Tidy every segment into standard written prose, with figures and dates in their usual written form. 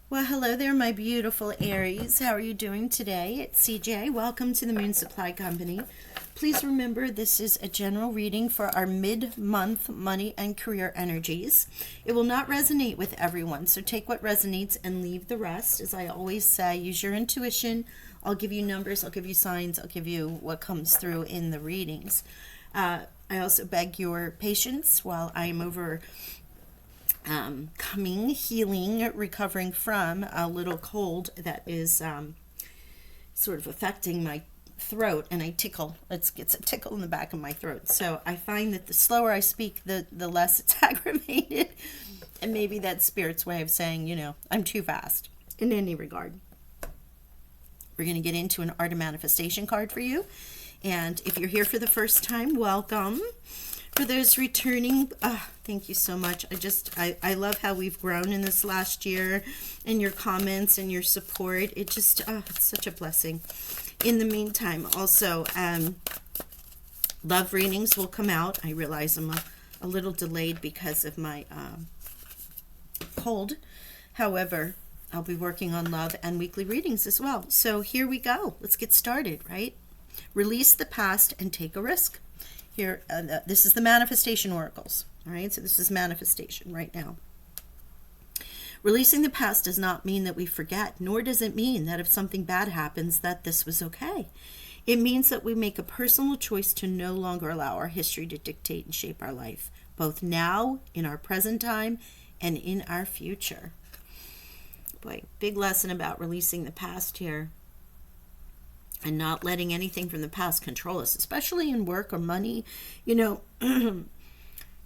Well, hello there, my beautiful Aries. How are you doing today? It's CJ. Welcome to the Moon Supply Company. Please remember this is a general reading for our mid-month money and career energies. It will not resonate with everyone, so take what resonates and leave the rest. As I always say, use your intuition. I'll give you numbers, I'll give you signs, I'll give you what comes through in the readings. I also beg your patience while I am over coming, healing, recovering from a little cold that is sort of affecting my throat, and I tickle. It gets a tickle in the back of my throat. So I find that the slower I speak, the less it's aggravated. And maybe that's Spirit's way of saying, I'm too fast in any regard. We're going to get into an Art of Manifestation card for you. And if you're here for the first time, welcome. For those returning, thank you so much. I love how we've grown in this last year, and your comments and your support. It's such a blessing. In the meantime, also, love readings will come out. I realize I'm a little delayed because of my cold. However, I'll be working on love and weekly readings as well. So here we go. Let's get started, right? Release the past and take a risk. Here, this is the manifestation oracles. All right, so this is manifestation right now. Releasing the past does not mean that we forget, nor does it mean that if something bad happens that this was okay. It means that we make a personal choice to no longer allow our history to dictate and shape our life, both now, in our present time, and in our future. Boy, big lesson about releasing the past here. And not letting anything from the past control us, especially in work or money.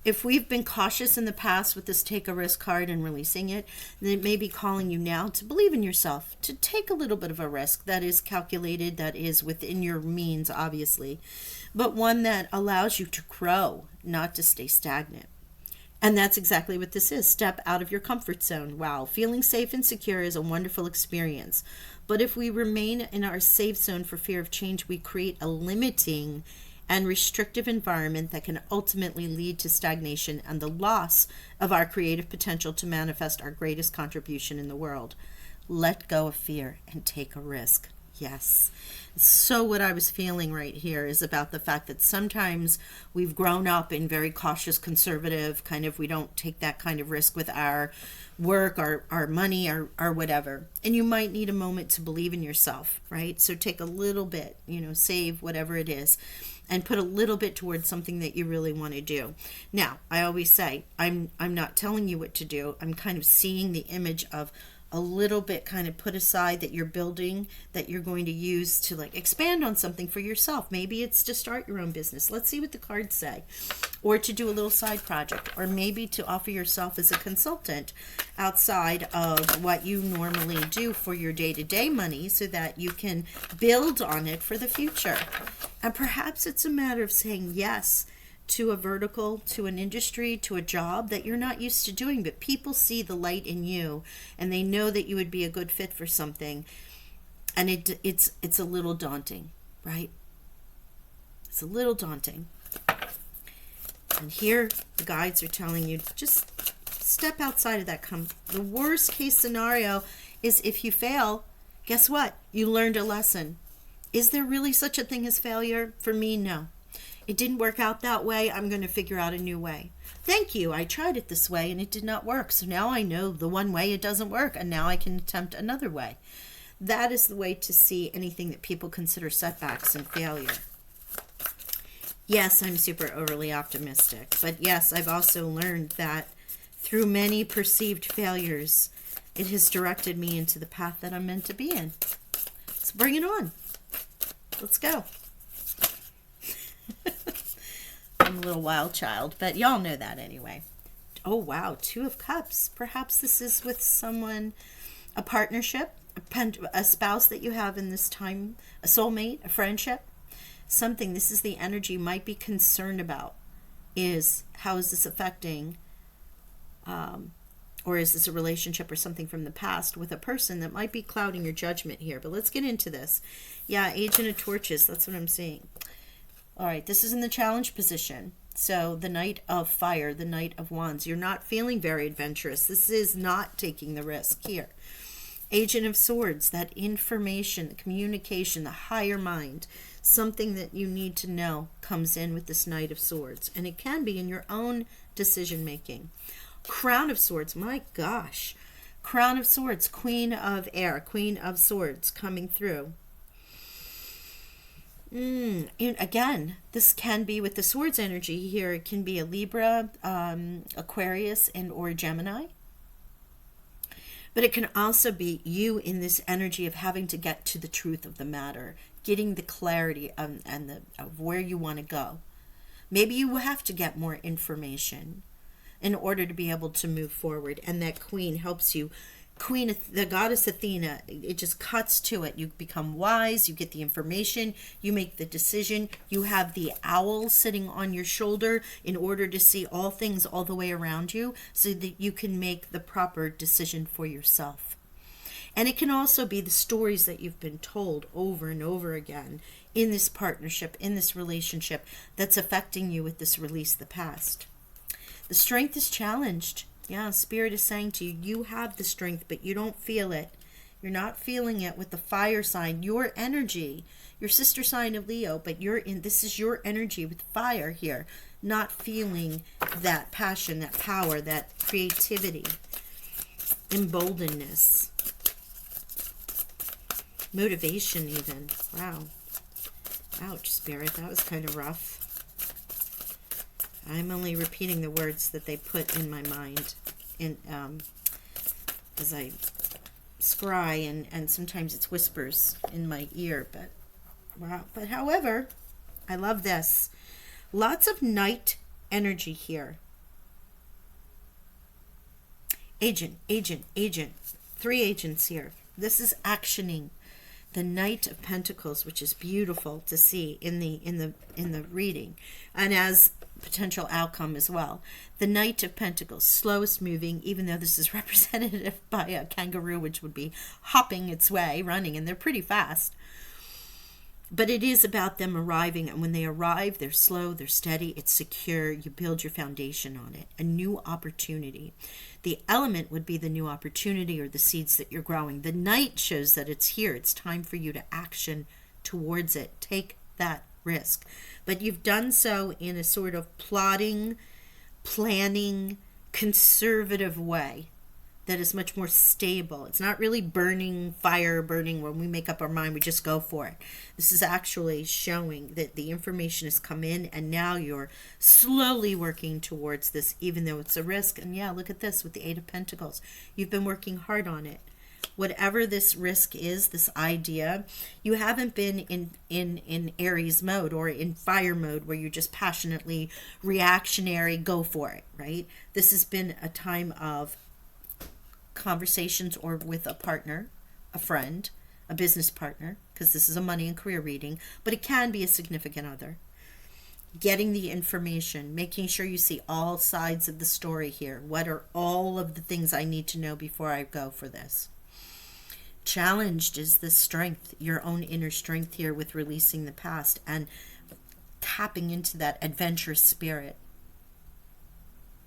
If we've been cautious in the past with this take a risk card and releasing it, then it may be calling you now to believe in yourself, to take a little bit of a risk that is calculated, that is within your means, obviously, but one that allows you to grow, not to stay stagnant. And that's exactly what this is. Step out of your comfort zone. Wow, feeling safe and secure is a wonderful experience. But if we remain in our safe zone for fear of change, we create a limiting and restrictive environment that can ultimately lead to stagnation and the loss of our creative potential to manifest our greatest contribution in the world. Let go of fear and take a risk. Yes. So what I was feeling right here is about the fact that sometimes we've grown up in very cautious, conservative, we don't take that kind of risk with our work, our money, or whatever. And you might need a moment to believe in yourself, right? So take a little bit, save whatever it is, and put a little bit towards something that you really want to do. Now, I always say, I'm not telling you what to do. I'm kind of seeing the image of a little bit kind of put aside that you're building, that you're going to use to expand on something for yourself. Maybe it's to start your own business. Let's see what the cards say. Or to do a little side project. Or maybe to offer yourself as a consultant outside of what you normally do for your day-to-day money so that you can build on it for the future. And perhaps it's a matter of saying yes to a vertical, to an industry, to a job that you're not used to doing, but people see the light in you and they know that you would be a good fit for something. And it's a little daunting, right? It's a little daunting. And here the guides are telling you, just step outside of that the worst case scenario is if you fail, guess what? You learned a lesson. Is there really such a thing as failure? For me, no. It didn't work out that way. I'm going to figure out a new way. Thank you. I tried it this way and it did not work. So now I know the one way it doesn't work, and now I can attempt another way. That is the way to see anything that people consider setbacks and failure. Yes, I'm super overly optimistic. But yes, I've also learned that through many perceived failures, it has directed me into the path that I'm meant to be in. So bring it on. Let's go. I'm a little wild child, but y'all know that anyway. Oh, wow. 2 of Cups. Perhaps this is with someone, a partnership, a spouse that you have in this time, a soulmate, a friendship, something. This is the energy you might be concerned about, is how is this affecting, or is this a relationship or something from the past with a person that might be clouding your judgment here. But let's get into this. Yeah, Agent of Torches. That's what I'm seeing. All right, this is in the challenge position. So the Knight of Fire, the Knight of Wands. You're not feeling very adventurous. This is not taking the risk here. Agent of Swords, that information, the communication, the higher mind, something that you need to know comes in with this Knight of Swords. And it can be in your own decision making. Crown of Swords, my gosh. Crown of Swords, Queen of Air, Queen of Swords coming through. And again, this can be with the Swords energy here. It can be a Libra, Aquarius, and or Gemini. But it can also be you in this energy of having to get to the truth of the matter, getting the clarity of where you want to go. Maybe you have to get more information in order to be able to move forward. And that Queen helps you. Queen, the goddess Athena, it just cuts to it. You become wise, you get the information, you make the decision. You have the owl sitting on your shoulder in order to see all things all the way around you so that you can make the proper decision for yourself. And it can also be the stories that you've been told over and over again in this partnership, in this relationship, that's affecting you with this release the past. The strength is challenged. Yeah, Spirit is saying to you, you have the strength, but you don't feel it. You're not feeling it with the fire sign, your energy, your sister sign of Leo, but this is your energy with fire here, not feeling that passion, that power, that creativity, emboldenedness, motivation even. Wow. Ouch, Spirit, that was kind of rough. I'm only repeating the words that they put in my mind as I scry, and sometimes it's whispers in my ear, but wow. But however, I love this. Lots of Knight energy here. Agent. 3 agents here. This is actioning. The Knight of Pentacles, which is beautiful to see in the reading, and as potential outcome as well. The Knight of Pentacles, slowest moving, even though this is representative by a kangaroo, which would be hopping its way, running, and they're pretty fast. But it is about them arriving, and when they arrive, they're slow, they're steady, it's secure, you build your foundation on it, a new opportunity. The element would be the new opportunity or the seeds that you're growing. The Knight shows that it's here, it's time for you to action towards it. Take that risk. But you've done so in a sort of plotting, planning, conservative way that is much more stable. It's not really fire burning when we make up our mind, we just go for it. This is actually showing that the information has come in and now you're slowly working towards this, even though it's a risk. And yeah, look at this with the 8 of Pentacles. You've been working hard on it. Whatever this risk is, this idea, you haven't been in Aries mode or in fire mode where you're just passionately reactionary, go for it, right? This has been a time of conversations or with a partner, a friend, a business partner, because this is a money and career reading, but it can be a significant other. Getting the information, making sure you see all sides of the story here. What are all of the things I need to know before I go for this? Challenged is the strength, your own inner strength here with releasing the past and tapping into that adventurous spirit.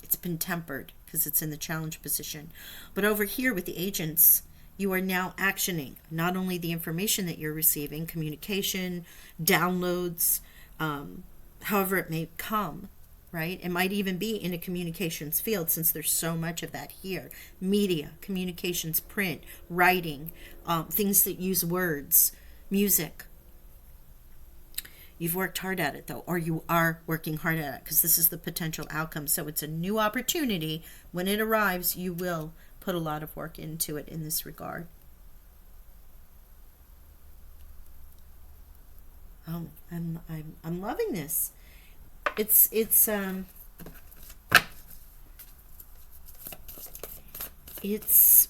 It's been tempered because it's in the challenge position. But over here with the agents, you are now actioning not only the information that you're receiving, communication, downloads, however it may come, right? It might even be in a communications field since there's so much of that here. Media, communications, print, writing, things that use words, music. You've worked hard at it though, or you are working hard at it because this is the potential outcome. So it's a new opportunity. When it arrives, you will put a lot of work into it in this regard. Oh, I'm loving this. It's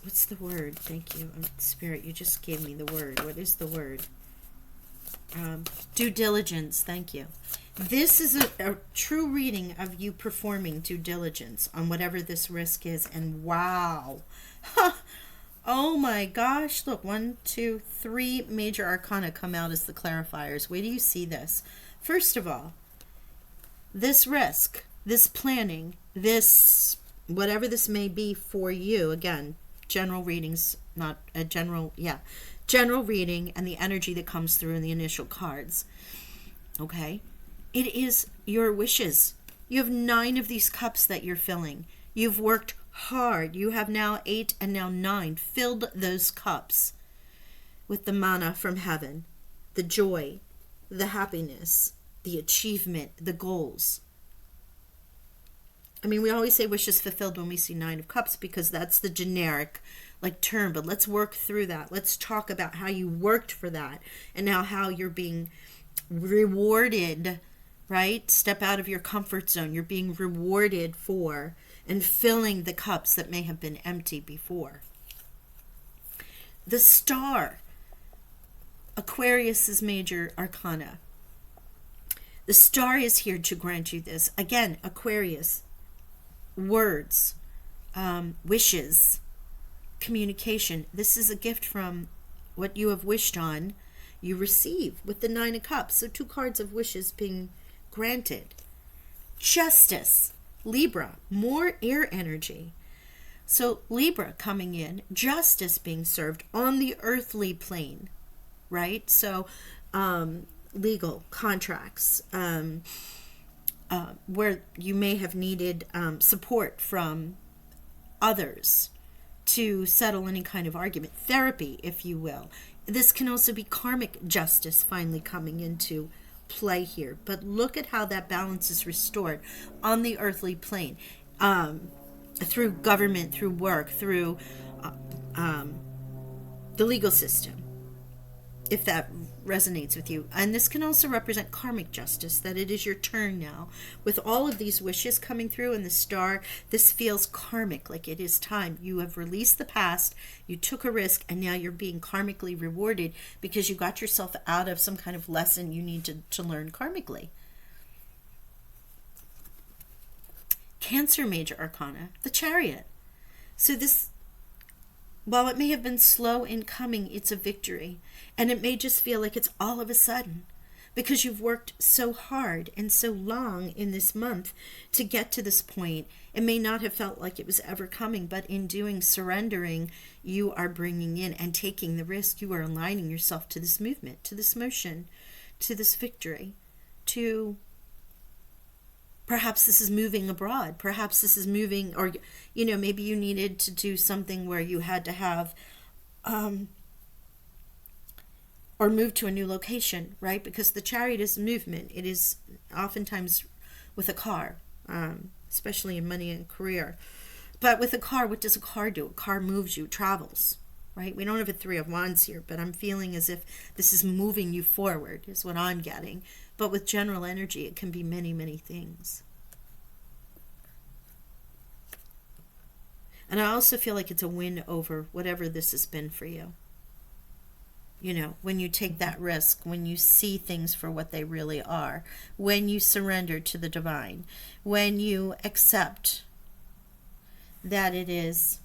what's the word? Thank you, Spirit. You just gave me the word. What is the word? Due diligence. Thank you. This is a true reading of you performing due diligence on whatever this risk is. And wow. Oh my gosh. Look, 1, 2, 3 major arcana come out as the clarifiers. Where do you see this? First of all, this risk, this planning, this whatever this may be for you, again, general readings, not a general, yeah, general reading and the energy that comes through in the initial cards. Okay? It is your wishes. You have 9 of these cups that you're filling. You've worked hard. You have now 8 and now 9. Filled those cups with the manna from heaven, the joy, the happiness, the achievement, the goals. I mean, we always say wishes fulfilled when we see 9 of cups because that's the generic term, but let's work through that. Let's talk about how you worked for that and now how you're being rewarded, right? Step out of your comfort zone. You're being rewarded for and filling the cups that may have been empty before. The star, Aquarius's major arcana. The star is here to grant you this. Again, Aquarius, words, wishes, communication. This is a gift from what you have wished on, you receive with the 9 of Cups. So 2 cards of wishes being granted. Justice, Libra, more air energy. So Libra coming in, justice being served on the earthly plane, right? So legal contracts, where you may have needed support from others to settle any kind of argument. Therapy, if you will. This can also be karmic justice finally coming into play here. But look at how that balance is restored on the earthly plane. Through government, through work, through the legal system, if that resonates with you. And this can also represent karmic justice, that it is your turn now. With all of these wishes coming through and the star, this feels karmic, like it is time. You have released the past, you took a risk, and now you're being karmically rewarded because you got yourself out of some kind of lesson you need to learn karmically. Cancer major arcana, the Chariot. So this, while it may have been slow in coming, it's a victory. And it may just feel like it's all of a sudden because you've worked so hard and so long in this month to get to this point. It may not have felt like it was ever coming, but in doing, surrendering, you are bringing in and taking the risk. You are aligning yourself to this movement, to this motion, to this victory, to perhaps this is moving abroad. Perhaps this is moving, or, maybe you needed to do something where you had to have, or move to a new location, right? Because the Chariot is movement. It is oftentimes with a car, especially in money and career. But with a car, what does a car do? A car moves you, travels, right? We don't have a 3 of Wands here, but I'm feeling as if this is moving you forward, is what I'm getting. But with general energy, it can be many, many things. And I also feel like it's a win over whatever this has been for you. When you take that risk, when you see things for what they really are, when you surrender to the divine, when you accept that it is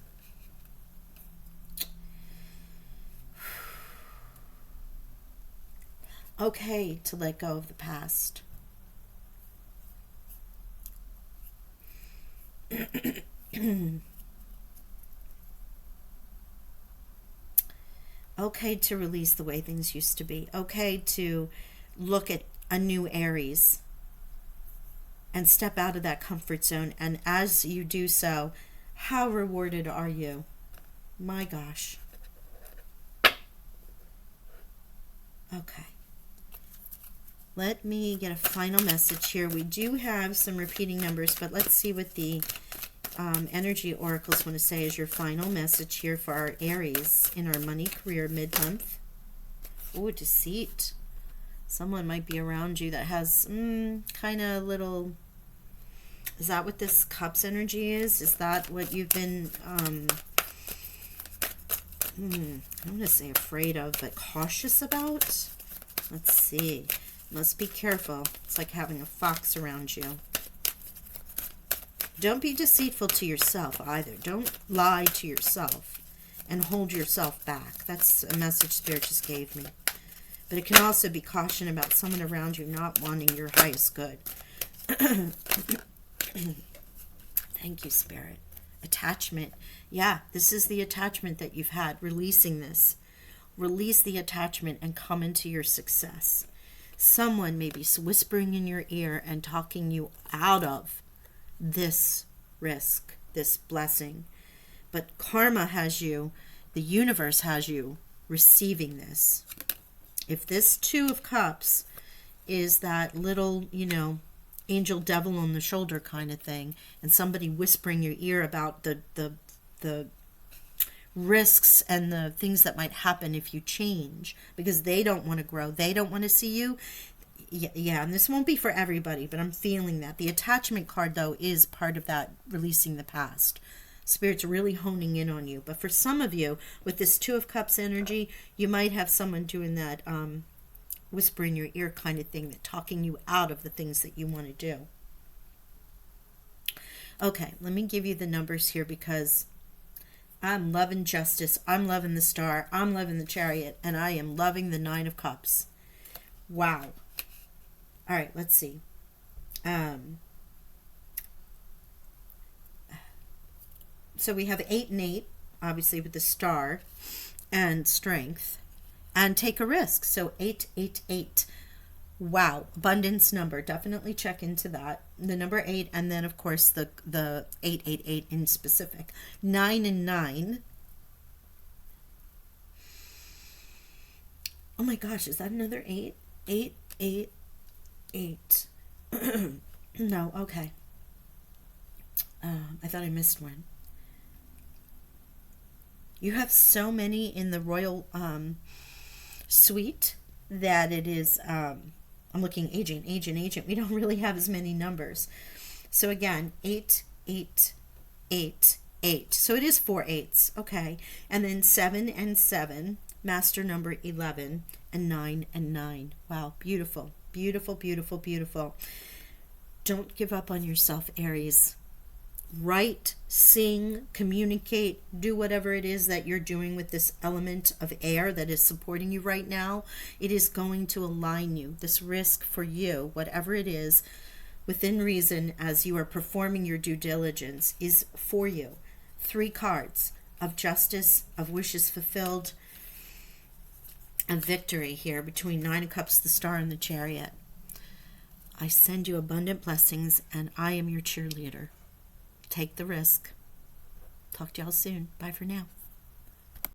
okay to let go of the past. Okay to release the way things used to be. Okay to look at a new Aries and step out of that comfort zone. And as you do so, how rewarded are you? My gosh. Okay. Let me get a final message here. We do have some repeating numbers, but let's see what the energy oracles want to say as your final message here for our Aries in our money career mid-month. Oh, deceit. Someone might be around you that has kind of little... Is that what this Cups energy is? Is that what you've been... I don't want to say afraid of, but cautious about? Let's see. Must be careful. It's like having a fox around you. Don't be deceitful to yourself either. Don't lie to yourself and hold yourself back. That's a message Spirit just gave me. But it can also be caution about someone around you not wanting your highest good. Thank you, Spirit. Attachment. Yeah, this is the attachment that you've had. Releasing this. Release the attachment and come into your success. Someone may be whispering in your ear and talking you out of this risk, this blessing. But karma has you, the universe has you receiving this. If this Two of Cups is that little, angel devil on the shoulder kind of thing, and somebody whispering your ear about the risks and the things that might happen if you change, because they don't want to grow, they don't want to see you. Yeah, and this won't be for everybody, but I'm feeling that. The attachment card, though, is part of that releasing the past. Spirit's really honing in on you. But for some of you, with this Two of Cups energy, you might have someone doing that whisper in your ear kind of thing, that talking you out of the things that you want to do. Okay, let me give you the numbers here, because I'm loving Justice, I'm loving the Star, I'm loving the Chariot, and I am loving the Nine of Cups. Wow. All right, let's see. So we have 8 and 8, obviously, with the Star and Strength, and take a risk. So 8, 8, 8. Wow. Abundance number. Definitely check into that. The number 8, and then, of course, the 888 in specific. 9 and 9. Oh my gosh, is that another 8? 8, 8, 8. No, okay. I thought I missed one. You have so many in the royal suite that it is, I'm looking agent. We don't really have as many numbers. So again, 8, 8, 8, 8. So it is 4 8s. Okay. And then 7 and 7, master number 11, and 9 and 9. Wow. Beautiful. Beautiful, beautiful, beautiful. Don't give up on yourself, Aries. Write, sing, communicate, do whatever it is that you're doing with this element of air that is supporting you right now. It is going to align you. This risk for you, whatever it is, within reason, as you are performing your due diligence, is for you. 3 cards of Justice, of wishes fulfilled, and victory here between 9 of Cups, the Star, and the Chariot. I send you abundant blessings, and I am your cheerleader. Take the risk. Talk to y'all soon. Bye for now.